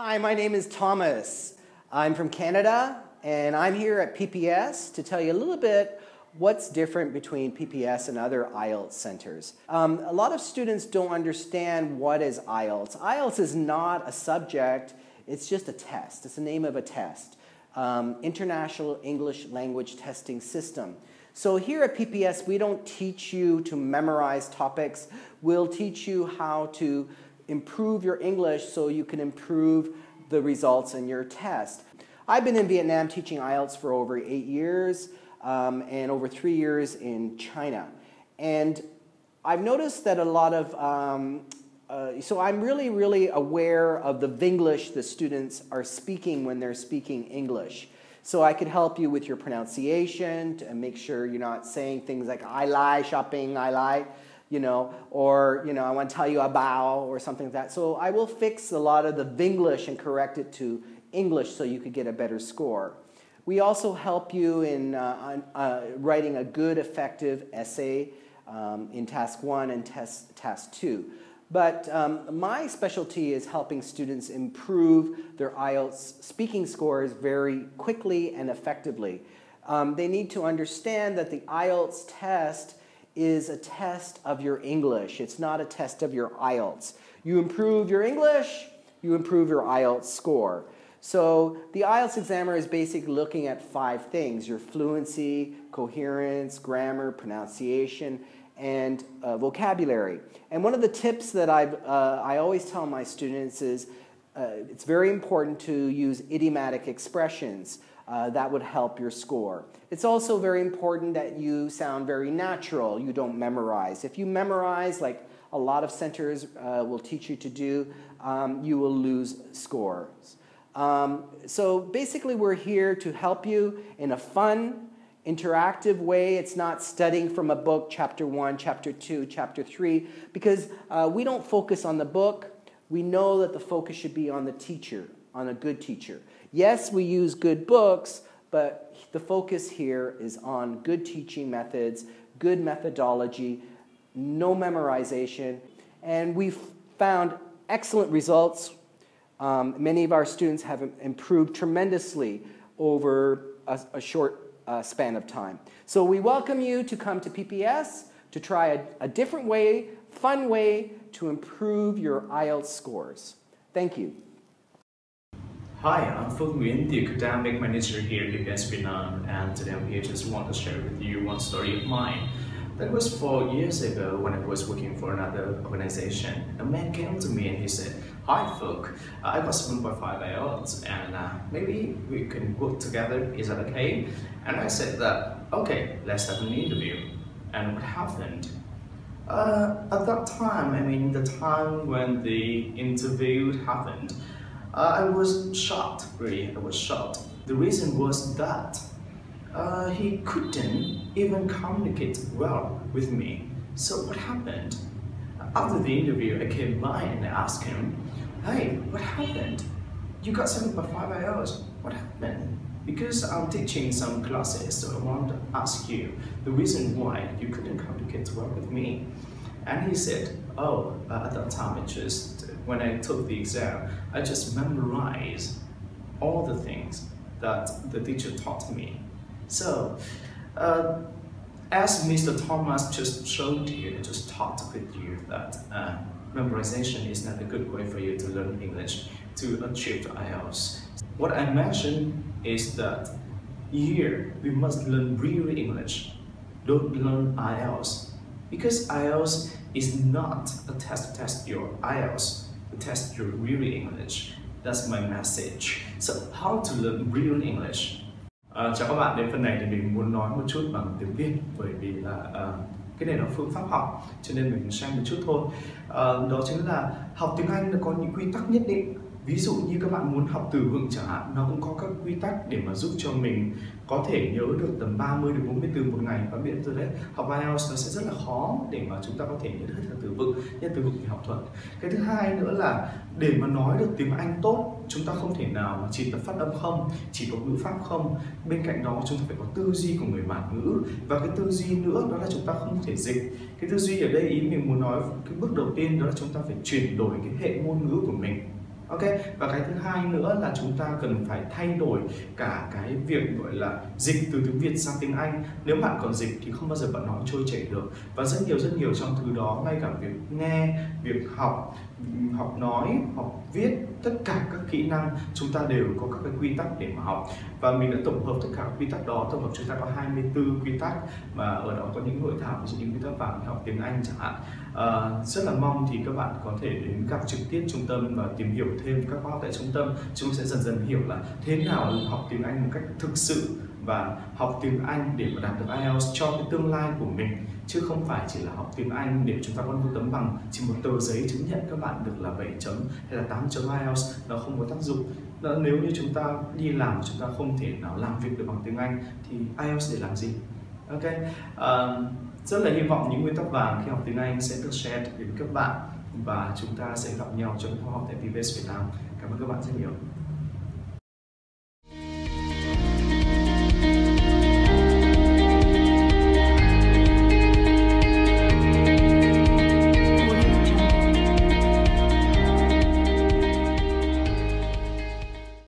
Hi, my name is Thomas. I'm from Canada, and I'm here at PPS to tell you a little bit what's different between PPS and other IELTS centers. A lot of students don't understand what is IELTS. IELTS is not a subject, it's just a test. It's the name of a test. International English Language Testing System. So here at PPS, we don't teach you to memorize topics. We'll teach you how to improve your English so you can improve the results in your test. I've been in Vietnam teaching IELTS for over 8 years and over 3 years in China. And I've noticed that a lot of, so I'm really aware of the Vinglish the students are speaking when they're speaking English. So I could help you with your pronunciation to make sure you're not saying things like I lie shopping, I lie, or I want to tell you about or something like that. So I will fix a lot of the Vinglish and correct it to English so you could get a better score. We also help you in writing a good, effective essay in Task 1 and Task 2. But my specialty is helping students improve their IELTS speaking scores very quickly and effectively. They need to understand that the IELTS test is a test of your English. It's not a test of your IELTS. You improve your English, you improve your IELTS score. So the IELTS examiner is basically looking at 5 things: your fluency, coherence, grammar, pronunciation, and vocabulary. And one of the tips that I always tell my students is it's very important to use idiomatic expressions. That would help your score. It's also very important that you sound very natural. You don't memorize. If you memorize, like a lot of centers will teach you to do, you will lose scores. So basically we're here to help you in a fun, interactive way. It's not studying from a book, chapter 1, chapter 2, chapter 3, because we don't focus on the book. We know that the focus should be on the teacher, on a good teacher. Yes, we use good books, but the focus here is on good teaching methods, good methodology, no memorization, and we've found excellent results. Many of our students have improved tremendously over a short span of time. So we welcome you to come to PPS to try a different way, fun way to improve your IELTS scores. Thank you. Hi, I'm Phước Nguyễn, the academic manager here at PPSVietNam, and today I'm here just want to share with you one story of mine. That was 4 years ago when I was working for another organization. A man came to me and he said, "Hi Phước, I got 7.5 IELTS and maybe we can work together, is that okay?" And I said that, okay, let's have an interview. And what happened? At that time, the time when the interview happened, I was shocked, really, I was shocked. The reason was that he couldn't even communicate well with me. So what happened? After the interview, I came by and I asked him, "Hey, what happened? You got 7.5 IELTS, what happened?" Because I'm teaching some classes, so I want to ask you the reason why you couldn't communicate well with me. And he said, "Oh, at that time, when I took the exam, I just memorized all the things that the teacher taught me." So, as Mr. Thomas just showed you, just talked with you that memorization is not a good way for you to learn English to achieve the IELTS. What I mentioned is that here we must learn real English, don't learn IELTS. Because IELTS is not a test to test your IELTS, to test your real English. That's my message. So, how to learn real English? Chào các bạn, đến phần này thì mình muốn nói một chút bằng tiếng Việt, bởi vì là cái này là phương pháp học, cho nên mình xem một chút thôi. Đó chính là học tiếng Anh nó có những quy tắc nhất định. Ví dụ như các bạn muốn học từ vựng chẳng hạn, nó cũng có các quy tắc để mà giúp cho mình có thể nhớ được tầm 30 đến 40 từ một ngày. Các bạn biết rồi đấy, học IELTS nó sẽ rất là khó để mà chúng ta có thể nhớ được hết từ vựng, nhất từ vựng thì học thuật. Cái thứ hai nữa là để mà nói được tiếng Anh tốt, chúng ta không thể nào mà chỉ tập phát âm không, chỉ có ngữ pháp không. Bên cạnh đó chúng ta phải có tư duy của người bản ngữ, và cái tư duy nữa đó là chúng ta không thể dịch. Cái tư duy ở đây ý mình muốn nói cái bước đầu tiên đó là chúng ta phải chuyển đổi cái hệ ngôn ngữ của mình. Ok, và cái thứ hai nữa là chúng ta cần phải thay đổi cả cái việc gọi là dịch từ tiếng Việt sang tiếng Anh. Nếu bạn còn dịch thì không bao giờ bạn nói trôi chảy được. Và rất nhiều trong thứ đó, ngay cả việc nghe, việc học nói, học viết, tất cả các kỹ năng chúng ta đều có các cái quy tắc để mà học. Và mình đã tổng hợp tất cả các quy tắc đó, tổng hợp chúng ta có 24 quy tắc, và ở đó có những hội thảo, ví dụ những quy tắc vàng học tiếng Anh chẳng hạn. Rất là mong thì các bạn có thể đến gặp trực tiếp trung tâm và tìm hiểu thêm các khóa học tại trung tâm. Chúng sẽ dần hiểu là thế nào là học tiếng Anh một cách thực sự, và học tiếng Anh để mà đạt được IELTS cho cái tương lai của mình, chứ không phải chỉ là học tiếng Anh để chúng ta có một tấm bằng, chỉ một tờ giấy chứng nhận các bạn được là 7 chấm hay là 8 chấm IELTS, nó không có tác dụng. Nếu như chúng ta đi làm chúng ta không thể nào làm việc được bằng tiếng Anh thì IELTS để làm gì? Ok, rất là hy vọng những nguyên tắc vàng khi học tiếng Anh sẽ được share đến các bạn, và chúng ta sẽ gặp nhau trong khóa học tại PPSVietNam. Cảm ơn các bạn rất nhiều.